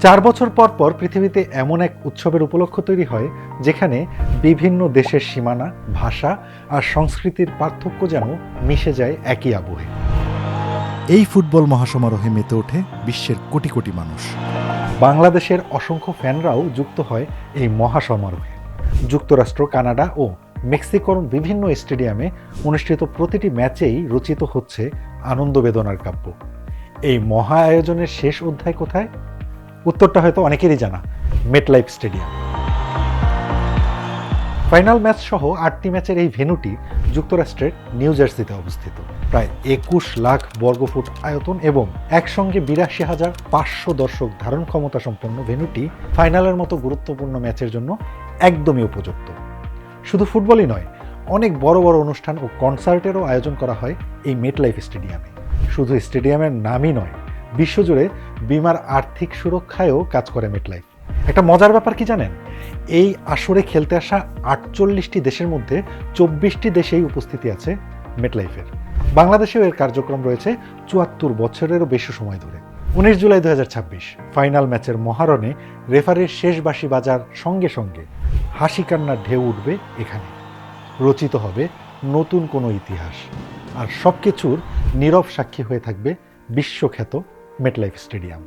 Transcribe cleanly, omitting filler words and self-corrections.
4 বছর পর পর পৃথিবীতে এমন এক উৎসবের উপলক্ষ তৈরি হয় যেখানে বিভিন্ন দেশের সীমানা, ভাষা আর সংস্কৃতির পার্থক্য যেন মিশে যায় একই আবহে। এই ফুটবল মহাসমারোহে মেতে ওঠে বিশ্বের কোটি কোটি মানুষ। বাংলাদেশের অসংখ্য ফ্যানরাও যুক্ত হয় এই মহাসমারোহে। যুক্তরাষ্ট্র, কানাডা ও মেক্সিকোর বিভিন্ন স্টেডিয়ামে অনুষ্ঠিত প্রতিটি ম্যাচেই রচিত হচ্ছে আনন্দ বেদনার কাব্য। এই মহা আয়োজনের শেষ অধ্যায় কোথায়? উত্তরটা হয়তো অনেকেরই জানা, মেটলাইফ স্টেডিয়াম। ফাইনাল ম্যাচ সহ 8টি ম্যাচের এই ভেন্যুটি যুক্তরাষ্ট্রের নিউ জার্সিতে অবস্থিত। প্রায় 21 লাখ বর্গফুট আয়তন এবং একসঙ্গে 82,500 দর্শক ধারণ ক্ষমতা সম্পন্ন ভেন্যুটি ফাইনালের মতো গুরুত্বপূর্ণ ম্যাচের জন্য একদমই উপযুক্ত। শুধু ফুটবলই নয়, অনেক বড় বড় অনুষ্ঠান ও কনসার্টেরও আয়োজন করা হয় এই মেটলাইফ স্টেডিয়ামে। শুধু স্টেডিয়ামের নামই নয়, বিশ্বজুড়ে বিমার আর্থিক সুরক্ষায়ও কাজ করে মেটলাইফ। একটা মজার ব্যাপার কি জানেন? এই আসরে খেলতে আসা 48টি দেশের মধ্যে 24টি দেশেই উপস্থিতি আছে মেটলাইফের। বাংলাদেশেও এর কার্যক্রম রয়েছে 74 বছরেরও বেশি সময় ধরে। 19 জুলাই 2026 ফাইনাল ম্যাচের মহারণে রেফারির শেষ বাঁশি বাজার সঙ্গে সঙ্গে হাসি কান্নার ঢেউ উঠবে এখানে। রচিত হবে নতুন কোনো ইতিহাস, আর সবকিছুর নীরব সাক্ষী হয়ে থাকবে বিশ্বখ্যাত মেটলাইফ স্টেডিয়াম।